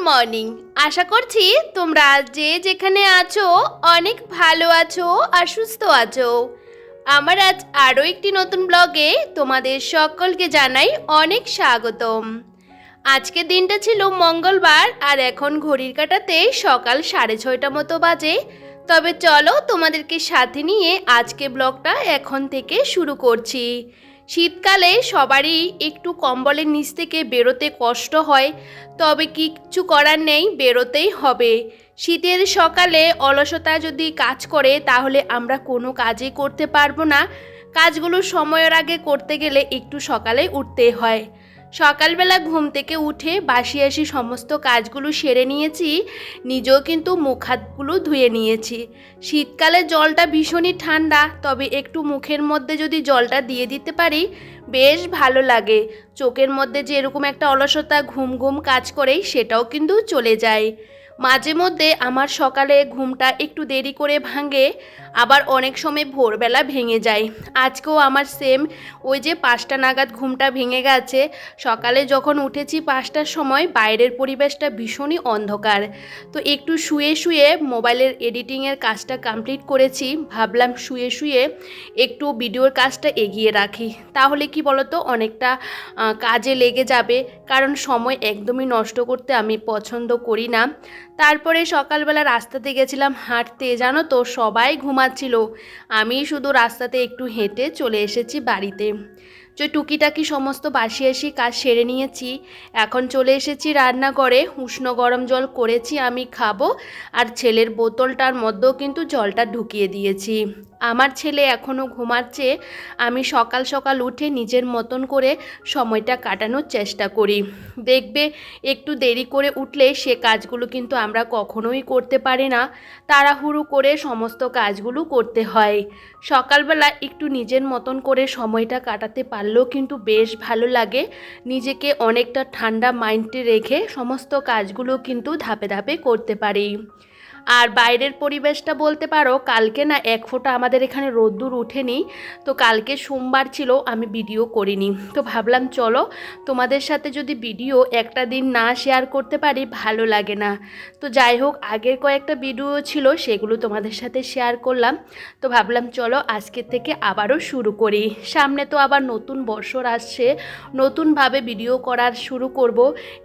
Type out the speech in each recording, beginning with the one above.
Morning. আশা করছি তোমরা যে যেখানে আছো অনেক ভালো আছো আর সুস্থ আছো। আমার আজ আরও একটি নতুন ব্লগে তোমাদের সকলকে জানাই অনেক স্বাগতম। আজকের দিনটা ছিল মঙ্গলবার আর এখন ঘড়ির কাঁটাতে সকাল 6:30 মতো বাজে। তবে চলো তোমাদেরকে সাথে নিয়ে আজকে ব্লগটা এখন থেকে শুরু করছি। শীতকালে সবারই একটু কম্বলের নিচ থেকে বেরোতে কষ্ট হয়, তবে কিচ্ছু করার নেই, বেরোতেই হবে। শীতের সকালে অলসতা যদি কাজ করে তাহলে আমরা কোনো কাজই করতে পারবো না। কাজগুলো সময়ের আগে করতে গেলে একটু সকালে উঠতে হয়। সকালবেলা ঘুম থেকে উঠে বাসি সমস্ত কাজগুলো সেরে নিয়েছি, নিজেও কিন্তু মুখ হাতগুলো ধুয়ে নিয়েছি। শীতকালে জলটা ভীষণই ঠান্ডা, তবে একটু মুখের মধ্যে যদি জলটা দিয়ে দিতে পারি বেশ ভালো লাগে। চোখের মধ্যে যে এরকম একটা অলসতা ঘুম ঘুম কাজ করে সেটাও কিন্তু চলে যায়। মাঝে মধ্যে আমার সকালে ঘুমটা একটু দেরি করে ভাঙে, আবার অনেক সময় ভোরবেলা ভেঙে যায়। আজকেও আমার সেম ওই যে 5টা নাগাদ ঘুমটা ভেঙে গেছে। সকালে যখন উঠেছি 5টার সময় বাইরের পরিবেশটা ভীষণই অন্ধকার, তো একটু শুয়ে শুয়ে মোবাইলের এডিটিংয়ের কাজটা কমপ্লিট করেছি। ভাবলাম শুয়ে শুয়ে একটু ভিডিওর কাজটা এগিয়ে রাখি, তাহলে কি বলতো অনেকটা কাজে লেগে যাবে, কারণ সময় একদমই নষ্ট করতে আমি পছন্দ করি না। তারপরে সকালবেলা রাস্তাতে গেছিলাম হাঁটতে, জানো তো সবাই ঘুমাচ্ছিল, আমি শুধু রাস্তাতে একটু হেঁটে চলে এসেছি বাড়িতে। যে টুকিটাকি সমস্ত বাসি কাজ সেরে নিয়েছি, এখন চলে এসেছি রান্নাঘরে। উষ্ণ গরম জল করেছি, আমি খাবো। আর ছেলের বোতলটার মধ্যেও কিন্তু জলটা ঢুকিয়ে দিয়েছি। আমার ছেলে এখনও ঘুমাচ্ছে, আমি সকাল সকাল উঠে নিজের মতন করে সময়টা কাটানোর চেষ্টা করি। দেখবে একটু দেরি করে উঠলে সে কাজগুলো কিন্তু আমরা কখনোই করতে পারি না, তাড়াহুড়ো করে সমস্ত কাজগুলো করতে হয়। সকালবেলা একটু নিজের মতন করে সময়টা কাটাতে পারলেও কিন্তু বেশ ভালো লাগে। নিজেকে অনেকটা ঠান্ডা মাইন্ডে রেখে সমস্ত কাজগুলো কিন্তু ধাপে ধাপে করতে পারি। আর বাইরের পরিবেশটা বলতে পারো, কালকে না এক ফোঁটা আমাদের এখানে রোদ্দুর ওঠেনি, তো কালকে সোমবার ছিল, আমি ভিডিও করিনি। তো ভাবলাম চলো তোমাদের সাথে যদি ভিডিও একটা দিন না শেয়ার করতে পারি ভালো লাগে না। তো যাই হোক, আগের কয়েকটা ভিডিও ছিল সেগুলো তোমাদের সাথে শেয়ার করলাম। তো ভাবলাম চলো আজকের থেকে আবারও শুরু করি। সামনে তো আবার নতুন বছর আসছে, নতুনভাবে ভিডিও করার শুরু করব,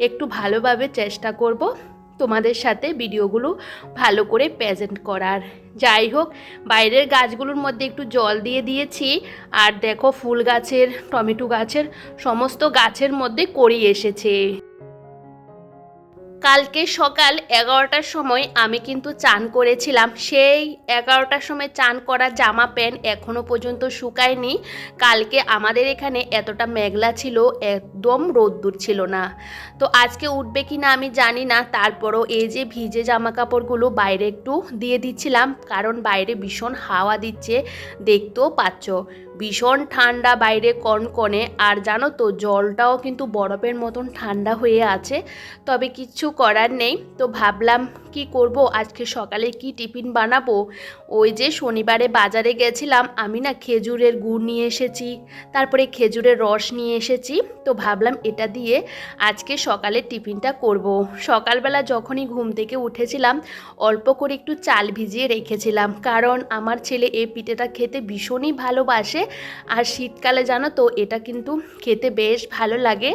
একটু ভালোভাবে চেষ্টা করব তোমাদের সাথে ভিডিওগুলো ভালো করে প্রেজেন্ট করার। যাই হোক, বাইরের গাছগুলোর মধ্যে একটু জল দিয়ে দিয়েছি। আর দেখো ফুল গাছের, টমেটো গাছের, সমস্ত গাছের মধ্যে কড়ি এসেছে। কালকে সকাল 11টার সময় আমি কিন্তু চান করেছিলাম। সেই 11টার সময় চান করা জামা প্যান্ট এখনও পর্যন্ত শুকায়নি। কালকে আমাদের এখানে এতটা মেঘলা ছিল, একদম রোদ্দুর ছিল না। তো আজকে উঠবে কি না আমি জানি না, তারপরও এই যে ভিজে জামা কাপড়গুলো বাইরে একটু দিয়ে দিচ্ছিলাম, কারণ বাইরে ভীষণ হাওয়া দিচ্ছে, দেখতেও পাচ্ছ ভীষণ ঠান্ডা বাইরে কনকনে। আর জানো তো জলটাও কিন্তু বরফের মতন ঠান্ডা হয়ে আছে, তবে কিচ্ছু করার নেই। তো ভাবলাম কি করব, আজকে সকালে কি টিফিন বানাবো। ওই যে শনিবারে বাজারে গেছিলাম, আমি না খেজুরের গুড় নিয়ে এসেছি, তারপরে খেজুরের রস নিয়ে এসেছি। তো ভাবলাম এটা দিয়ে আজকে সকালে টিফিনটা করব। সকালবেলা যখনই ঘুম থেকে উঠেছিলাম অল্প করে একটু চাল ভিজিয়ে রেখেছিলাম, কারণ আমার ছেলে এই পিঠেটা খেতে ভীষণই ভালোবাসে। আর শীতকালে জানো তো এটা কিন্তু খেতে বেশ ভালো লাগে।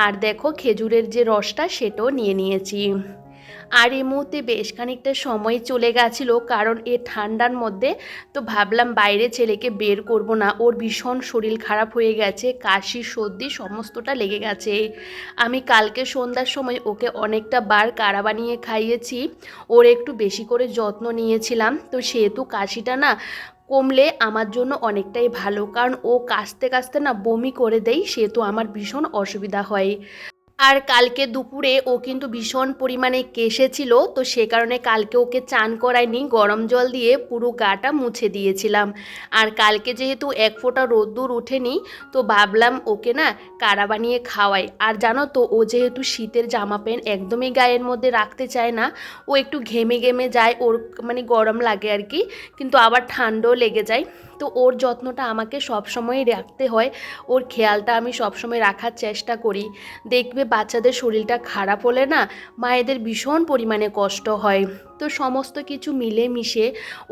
আর দেখো খেজুরের যে রসটা সেটাও নিয়ে নিয়েছি। আর এই মুহূর্তে বেশ খানিকটা সময় চলে গেছিলো, কারণ এ ঠান্ডার মধ্যে। তো ভাবলাম বাইরে ছেলেকে বের করব না, ওর ভীষণ শরীর খারাপ হয়ে গেছে, কাশি সর্দি সমস্তটা লেগে গেছে। আমি কালকে সন্ধ্যার সময় ওকে অনেকটা বার কাড়া বানিয়ে খাইয়েছি, ওর একটু বেশি করে যত্ন নিয়েছিলাম। তো সেহেতু কাশিটা না কমলে আমার জন্য অনেকটাই ভালো, কারণ ও কাশতে কাশতে না বমি করে দেয়, সেহেতু আমার ভীষণ অসুবিধা হয়। আর কালকে দুপুরে ও কিন্তু ভীষণ পরিমাণে কেশেছিল, তো সে কারণে কালকে ওকে চান করাইনি, গরম জল দিয়ে পুরো গাটা মুছে দিয়েছিলাম। আর কালকে যেহেতু এক ফোঁটা রোদ্দুর ওঠেনি, তো ভাবলাম ওকে না কাড়া বানিয়ে খাওয়াই। আর জানো তো ও যেহেতু শীতের জামা প্যান্ট একদমই গায়ের মধ্যে রাখতে চায় না, ও একটু ঘেমে ঘেমে যায়, ওর মানে গরম লাগে আর কি, কিন্তু আবার ঠান্ডাও লেগে যায়। তো ওর যত্নটা আমাকে সবসময় রাখতে হয়, ওর খেয়ালটা আমি সবসময় রাখার চেষ্টা করি। দেখবে বাচ্চাদের শরীরটা খারাপ হলে না মায়েদের ভীষণ পরিমাণে কষ্ট হয়। তো সমস্ত কিছু মিলে মিশে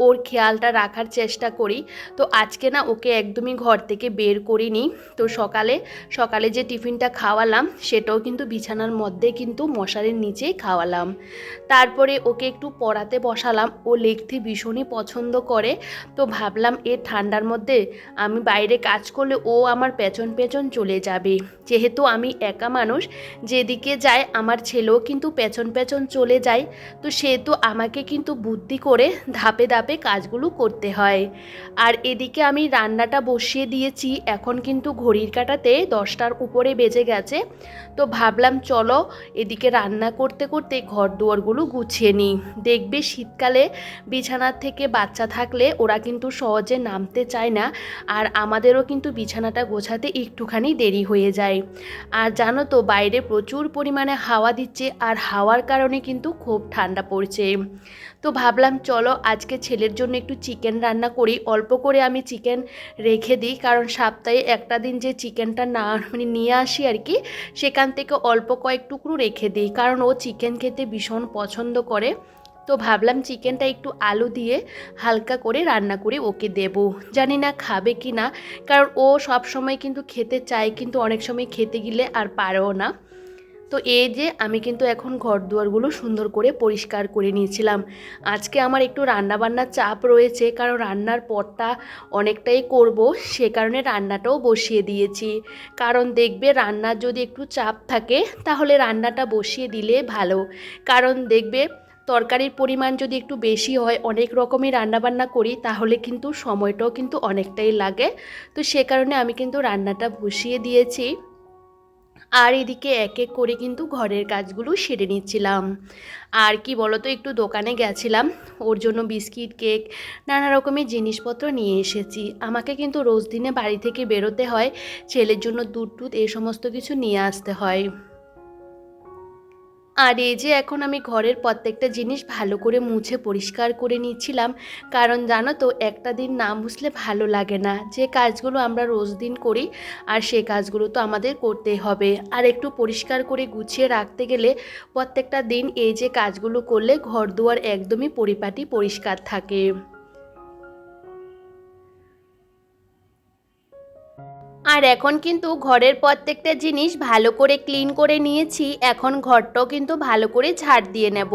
ওর খেয়ালটা রাখার চেষ্টা করি। তো আজকে না ওকে একদমই ঘর থেকে বের করিনি। তো সকালে যে টিফিনটা খাওয়ালাম সেটাও কিন্তু বিছানার মধ্যে কিন্তু মশারির নিচেই খাওয়ালাম। তারপরে ওকে একটু পড়াতে বসালাম, ও লিখতে ভীষণই পছন্দ করে। তো ভাবলাম ঠান্ডার মধ্যে আমি বাইরে কাজ করলে ও আমার পেছন পেছন চলে যাবে। যেহেতু আমি একা মানুষ, যেদিকে যায় আমার ছেলেও কিন্তু পেছন পেছন চলে যায়, তো সেহেতু আমাকে কিন্তু বুদ্ধি করে ধাপে ধাপে কাজগুলো করতে হয়। আর এদিকে আমি রান্নাটা বসিয়ে দিয়েছি, এখন কিন্তু ঘড়ির কাঁটাতে 10টার উপরে বেজে গেছে। তো ভাবলাম চলো এদিকে রান্না করতে করতে ঘর দুয়ারগুলো গুছিয়ে নিই। দেখবে শীতকালে বিছানার থেকে বাচ্চা থাকলে ওরা কিন্তু সহজে নামতে চায় না, আর আমাদেরও কিন্তু বিছানাটা গোছাতে একটুখানি দেরি হয়ে যায়। আর জানো তো বাইরে প্রচুর পরিমাণে হাওয়া দিচ্ছে, আর হাওয়ার কারণে কিন্তু খুব ঠান্ডা পড়ছে। তো ভাবলাম চলো আজকে ছেলের জন্য একটু চিকেন রান্না করি। অল্প করে আমি চিকেন রেখে দিই, কারণ সপ্তাহে একটা দিন যে চিকেনটা না নিয়ে আসি আর কি, সেখান থেকে অল্প কয়েক টুকরো রেখে দিই, কারণ ও চিকেন খেতে ভীষণ পছন্দ করে। তো ভাবলাম চিকেনটা একটু আলু দিয়ে হালকা করে রান্না করে ওকে দেব। জানি না খাবে কি না, কারণ ও সব সময় কিন্তু খেতে চায়, কিন্তু অনেক সময় খেতে গেলে আর পারেও না। তো এই যে আমি কিন্তু এখন ঘর দুয়ারগুলো সুন্দর করে পরিষ্কার করে নিয়েছিলাম। আজকে আমার একটু রান্নাবান্নার চাপ রয়েছে, কারণ রান্নার পরটা অনেকটাই করব, সে কারণে রান্নাটাও বসিয়ে দিয়েছি। কারণ দেখবে রান্নার যদি একটু চাপ থাকে তাহলে রান্নাটা বসিয়ে দিলে ভালো। কারণ দেখবে তরকারির পরিমাণ যদি একটু বেশি হয়, অনেক রকমই রান্নাবান্না করি, তাহলে কিন্তু সময়টাও কিন্তু অনেকটাই লাগে। তো সে কারণে আমি কিন্তু রান্নাটা বসিয়ে দিয়েছি। আর এদিকে এক এক করে কিন্তু ঘরের কাজগুলো সেরে নিচ্ছিলাম। আর কি বলতো, একটু দোকানে গেছিলাম, ওর জন্য বিস্কিট, কেক, নানা রকমের জিনিসপত্র নিয়ে এসেছি। আমাকে কিন্তু রোজ দিনে বাড়ি থেকে বেরোতে হয়, ছেলের জন্য দুধ টুধ এই সমস্ত কিছু নিয়ে আসতে হয়। আর এই যে এখন আমি ঘরের প্রত্যেকটা জিনিস ভালো করে মুছে পরিষ্কার করে নিচ্ছিলাম, কারণ জানো তো একটা দিন না মুছলে ভালো লাগে না। যে কাজগুলো আমরা রোজ দিন করি আর সে কাজগুলো তো আমাদের করতেই হবে। আর একটু পরিষ্কার করে গুছিয়ে রাখতে গেলে প্রত্যেকটা দিন এই যে কাজগুলো করলে ঘর দুয়ার একদমই পরিপাটি পরিষ্কার থাকে। আর এখন কিন্তু ঘরের প্রত্যেকটা জিনিস ভালো করে ক্লিন করে নিয়েছি, এখন ঘরটাও কিন্তু ভালো করে ঝাড় দিয়ে নেব।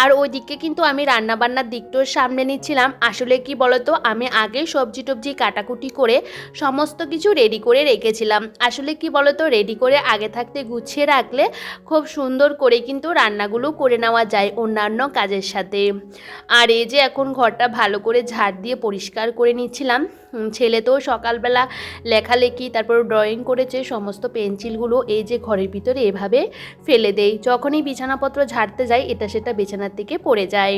আর ওইদিকে কিন্তু আমি রান্নাবান্নার দিকটাও সামনে নিচ্ছিলাম। আসলে কি বলতো, আমি আগে সবজি টবজি কাটাকুটি করে সমস্ত কিছু রেডি করে রেখেছিলাম। আসলে কি বলতো, রেডি করে আগে থাকতে গুছিয়ে রাখলে খুব সুন্দর করে কিন্তু রান্নাগুলো করে নেওয়া যায় অন্যান্য কাজের সাথে। আর এই যে এখন ঘরটা ভালো করে ঝাড় দিয়ে পরিষ্কার করে নিচ্ছিলাম। ছেলে তো সকালবেলা লেখালেখি তারপর ড্রয়িং করেছে, সমস্ত পেন্সিলগুলো এই যে ঘরের ভিতরে এভাবে ফেলে দেই। যখনই বিছানাপত্র ঝাড়তে যাই এটা সেটা বিছানার থেকে পড়ে যায়।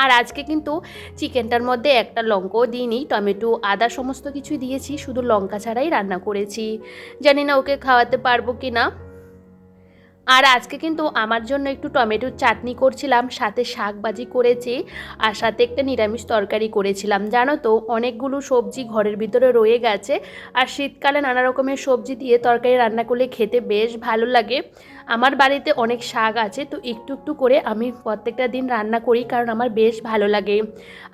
আর আজকে কিন্তু চিকেনটার মধ্যে একটা লঙ্কাও দিইনি, টমেটো আদা সমস্ত কিছুই দিয়েছি, শুধু লঙ্কা ছাড়াই রান্না করেছি। জানি না ওকে খাওয়াতে পারবো কি না। আর আজকে কিন্তু আমার জন্য একটু টমেটোর চাটনি করছিলাম, সাথে শাক ভাজি করেছি, আর সাথে একটা নিরামিষ তরকারি করেছিলাম। জানো তো অনেকগুলো সবজি ঘরের ভিতরে রয়ে গেছে, আর শীতকালে নানা রকমের সবজি দিয়ে তরকারি রান্না করলে খেতে বেশ ভালো লাগে। আমার বাড়িতে অনেক শাক আছে, তো একটু একটু করে আমি প্রত্যেকটা দিন রান্না করি, কারণ আমার বেশ ভালো লাগে।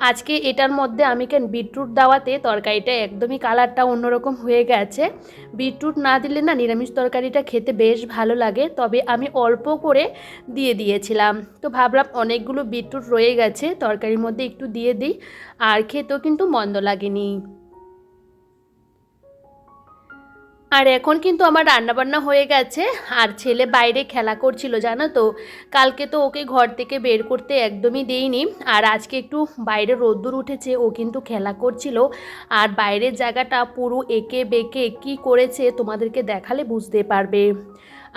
আজকে এটার মধ্যে আমি বিটরুট দেওয়াতে তরকারিটা একদমই কালারটা অন্যরকম হয়ে গেছে। বিটরুট না দিলে না নিরামিষ তরকারিটা খেতে বেশ ভালো লাগে, তবে আমি অল্প করে দিয়েছিলাম। তো ভাবলাম অনেকগুলো বিটরুট রয়ে গেছে, তরকারির মধ্যে একটু দিয়ে দিই, আর খেতেও কিন্তু মন্দ লাগেনি। আর এখন কিন্তু আমার রান্নাবান্না হয়ে গেছে, আর ছেলে বাইরে খেলা করছিল। জানো তো কালকে তো ওকে ঘর থেকে বের করতে একদমই দেইনি, আর আজকে একটু বাইরে রোদ্দুর উঠেছে, ও কিন্তু খেলা করছিল। আর বাইরের জায়গাটা পুরো এঁকে বেঁকে কী করেছে তোমাদেরকে দেখালে বুঝতে পারবে।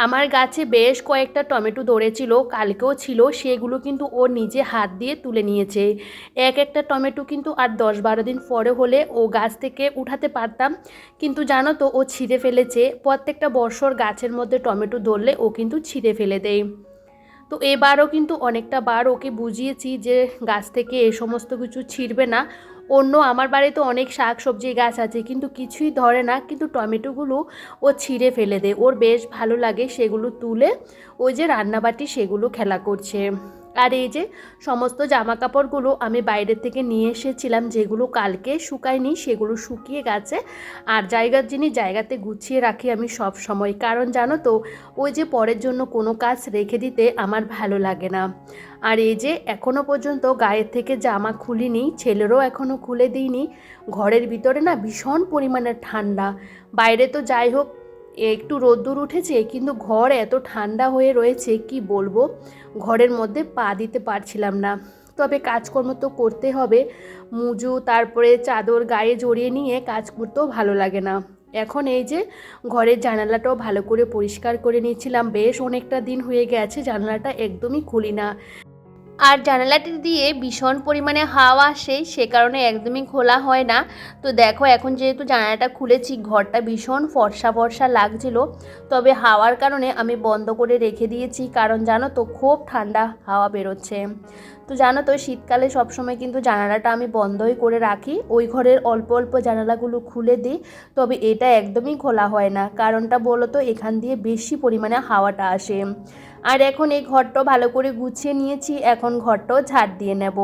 আমার গাছে বেশ কয়েকটা টমেটো ধরেছিল, কালকেও ছিল, সেগুলো কিন্তু ও নিজে হাত দিয়ে তুলে নিয়েছে। এক একটা টমেটো কিন্তু আর 10-12 দিন পরে হলে ও গাছ থেকে উঠাতে পারতাম, কিন্তু জানো তো ও ছিঁড়ে ফেলেছে। প্রত্যেকটা বর্ষর গাছের মধ্যে টমেটো ধরলে ও কিন্তু ছিঁড়ে ফেলে দেয়। তো এবারও কিন্তু অনেকটা বার ওকে বুঝিয়েছি যে গাছ থেকে এ সমস্ত কিছু ছিঁড়বে না। অন্য আমার বাড়িতে অনেক শাক সবজি গাছ আছে, কিন্তু কিছুই ধরে না, কিন্তু টমেটোগুলো ও ছিঁড়ে ফেলে দেয়। ওর বেশ ভালো লাগে সেগুলো তুলে ওই যে রান্নাবাটি সেগুলো খেলা করছে। আর এই যে সমস্ত জামা কাপড়গুলো আমি বাইরের থেকে নিয়ে এসেছিলাম, যেগুলো কালকে শুকায়নি সেগুলো শুকিয়ে গেছে। আর জায়গার জিনিস জায়গাতে গুছিয়ে রাখি আমি সব সময়, কারণ জানো তো ওই যে পরের জন্য কোনো কাজ রেখে দিতে আমার ভালো লাগে না। আর এই যে এখনও পর্যন্ত গায়ের থেকে জামা খুলিনি, ছেলেরও এখনও খুলে দিইনি। ঘরের ভিতরে না ভীষণ পরিমাণে ঠান্ডা। বাইরে তো যাই হোক একটু রোদ্দুর উঠেছে, কিন্তু ঘর এত ঠান্ডা হয়ে রয়েছে কি বলবো, ঘরের মধ্যে পা দিতে পারছিলাম না। তবে কাজকর্ম তো করতে হবে, মুজু তারপরে চাদর গায়ে জড়িয়ে নিয়ে কাজ করতেও ভালো লাগে না। এখন এই যে ঘরের জানালাটাও ভালো করে পরিষ্কার করে নিয়েছিলাম, বেশ অনেকটা দিন হয়ে গেছে জানালাটা একদমই খুলি না। আর জানালাটি দিয়ে ভীষণ পরিমাণে হাওয়া আসে, সে কারণে একদমই খোলা হয় না। তো দেখো এখন যেহেতু জানালাটা খুলেছি, ঘরটা ভীষণ ফর্সা ফর্সা লাগছিল, তবে হাওয়ার কারণে আমি বন্ধ করে রেখে দিয়েছি, কারণ জানো তো খুব ঠান্ডা হাওয়া বেরোচ্ছে। তো জানো তো শীতকালে সবসময় কিন্তু জানালাটা আমি বন্ধই করে রাখি, ওই ঘরের অল্প অল্প জানালাগুলো খুলে দিই, তবে এটা একদমই খোলা হয় না। কারণটা বলো তো, এখান দিয়ে বেশি পরিমাণে হাওয়াটা আসে। আর এখন এই ঘরটাও ভালো করে গুছিয়ে নিয়েছি, এখন ঘরটাও ঝাড় দিয়ে নেব।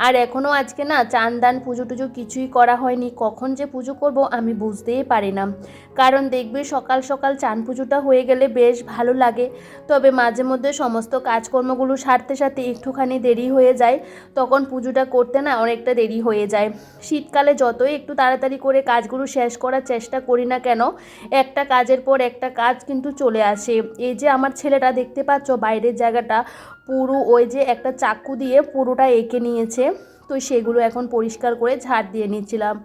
আর এখনও আজকে না চান দান পুজো টুজো কিছুই করা হয়নি, কখন যে পুজো করব আমি বুঝতেই পারি না। কারণ দেখবে সকাল সকাল চান পুজোটা হয়ে গেলে বেশ ভালো লাগে, তবে মাঝে মধ্যে সমস্ত কাজকর্মগুলো সারতে সারতে একটুখানি দেরি হয়ে যায়, তখন পুজোটা করতে না অনেকটা দেরি হয়ে যায়। শীতকালে যতই একটু তাড়াতাড়ি করে কাজগুলো শেষ করার চেষ্টা করি না কেন, একটা কাজের পর একটা কাজ কিন্তু চলে আসে। এই যে আমার ছেলেটা দেখতে পাচ্ছ বাইরের জায়গাটা পুরো ওই যে একটা চাকু দিয়ে পুরোটা এঁকে নিয়েছে, তো সেগুলো এখন পরিষ্কার করে ঝাড় দিয়ে নিচ্ছিলাম।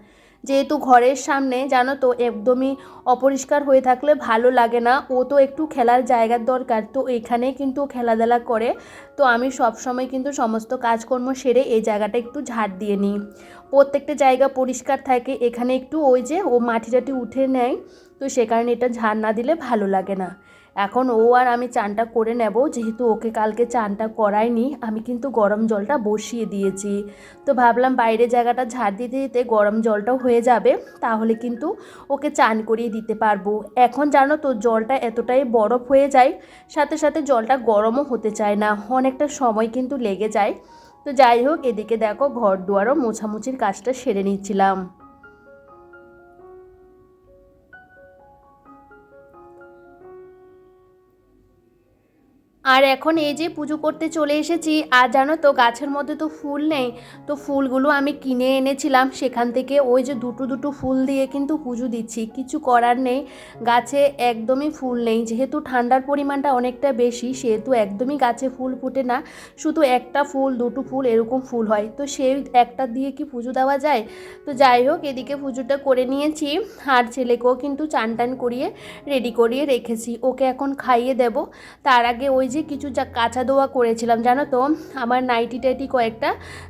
যেহেতু ঘরের সামনে জানো তো একদমই অপরিষ্কার হয়ে থাকলে ভালো লাগে না, ও তো একটু খেলার জায়গার দরকার, তো এখানে কিন্তু খেলাধুলা করে। তো আমি সব সময় কিন্তু সমস্ত কাজকর্ম সেরে এই জায়গাটা একটু ঝাড় দিয়ে নিই, প্রত্যেকটা জায়গা পরিষ্কার থাকে। এখানে একটু ওই যে ও মাটি টাটি উঠে নেয়, তো সে কারণে এটা ঝাড় না দিলে ভালো লাগে না। এখন ও আর আমি চানটা করে নেব, যেহেতু ওকে কালকে চানটা করাইনি, আমি কিন্তু গরম জলটা বসিয়ে দিয়েছি। তো ভাবলাম বাইরে জায়গাটা ঝাড় দিতে দিতে গরম জলটাও হয়ে যাবে, তাহলে কিন্তু ওকে চান করিয়ে দিতে পারবো। এখন জানো তো জলটা এতটাই বরফ হয়ে যায়, সাথে সাথে জলটা গরমও হতে চায় না, অনেকটা সময় কিন্তু লেগে যায়। তো যাই হোক, এদিকে দেখো ঘর দুয়ারও মোছামুছির কাজটা সেরে নিচ্ছিলাম। আর এখন এই যে পুজো করতে চলে এসেছি। আর জানো তো গাছের মধ্যে তো ফুল নেই, তো ফুলগুলো আমি কিনে এনেছিলাম, সেখান থেকে ওই যে দুটো দুটো ফুল দিয়ে কিন্তু পুজো দিচ্ছি, কিছু করার নেই। গাছে একদমই ফুল নেই, যেহেতু ঠান্ডার পরিমাণটা অনেকটা বেশি, সেহেতু একদমই গাছে ফুল ফোটে না, শুধু একটা ফুল দুটো ফুল এরকম ফুল হয়, তো সেই একটা দিয়ে কি পুজো দেওয়া যায়। তো যাই হোক, এদিকে পুজোটা করে নিয়েছি, আর ছেলেকেও কিন্তু চান টান করিয়ে রেডি করিয়ে রেখেছি, ওকে এখন খাইয়ে দেব। তার আগে ওই যে কিছু যা কাঁচা ধোয়া করেছিলাম জানো তো, আমার নাইটি টাইটি কয়েকটা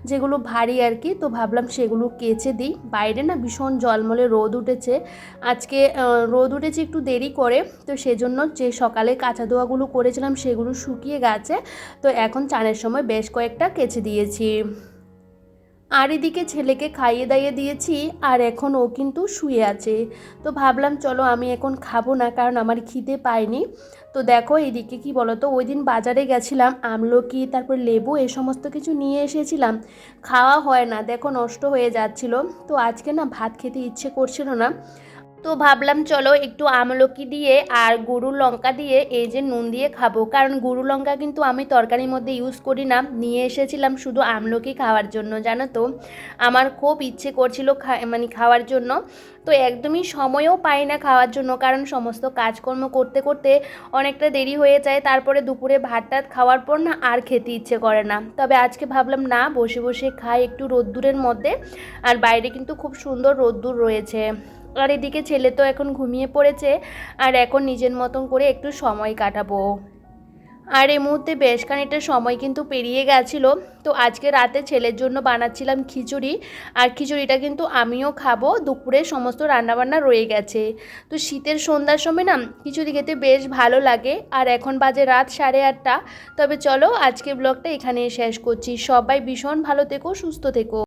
যেগুলো ভারী আর কি, তো ভাবলাম সেগুলো কেচে দিই। বাইরে না ভীষণ জলমলে রোদ উঠেছে আজকে, রোদ উঠেছে একটু দেরি করে, তো সেজন্য যে সকালে কাঁচা ধোয়াগুলো করেছিলাম সেগুলো শুকিয়ে গেছে, তো এখন চানের সময় বেশ কয়েকটা কেচে দিয়েছি। আর এদিকে ছেলেকে খাইয়ে দাইয়ে দিয়েছি, আর এখন ও কিন্তু শুয়ে আছে। তো ভাবলাম চলো আমি এখন খাবো না, কারণ আমার খিদে পায়নি। তো দেখো এদিকে কি বলো তো, ওই দিন বাজারে গেছিলাম, আমলকি তারপর লেবু এই সমস্ত কিছু নিয়ে এসেছিলাম, খাওয়া হয় না, দেখো নষ্ট হয়ে যাচ্ছিল। তো আজকে না ভাত খেতে ইচ্ছে করছিল না, তো ভাবলাম চলো একটু আমলকি দিয়ে আর গুঁড়ো লঙ্কা দিয়ে এই যে নুন দিয়ে খাবো, কারণ গুঁড়ো লঙ্কা কিন্তু আমি তরকারির মধ্যে ইউজ করি না, নিয়ে এসেছিলাম শুধু আমলকি খাওয়ার জন্য। জানো তো আমার খুব ইচ্ছে করছিল মানে খাওয়ার জন্য, তো একদমই সময়ও পাই না খাওয়ার জন্য, কারণ সমস্ত কাজকর্ম করতে করতে অনেকটা দেরি হয়ে যায়, তারপরে দুপুরে ভাত টাত খাওয়ার পর না আর খেতে ইচ্ছে করে না। তবে আজকে ভাবলাম না, বসে বসে খাই একটু রোদ্দুরের মধ্যে, আর বাইরে কিন্তু খুব সুন্দর রোদ্দুর রয়েছে। আর এদিকে ছেলে তো এখন ঘুমিয়ে পড়েছে, আর এখন নিজের মতন করে একটু সময় কাটাবো। আর এই মুহূর্তে বেশ খানিকটা সময় কিন্তু পেরিয়ে গেছিলো। তো আজকে রাতে ছেলের জন্য বানাচ্ছিলাম খিচুড়ি, আর খিচুড়িটা কিন্তু আমিও খাবো। দুপুরে সমস্ত রান্নাবান্না রয়ে গেছে। তো শীতের সন্ধ্যার সময় না খিচুড়ি খেতে বেশ ভালো লাগে। আর এখন বাজে রাত 8:30। তবে চলো আজকের ব্লগটা এখানেই শেষ করছি। সবাই ভীষণ ভালো থেকো, সুস্থ থেকো।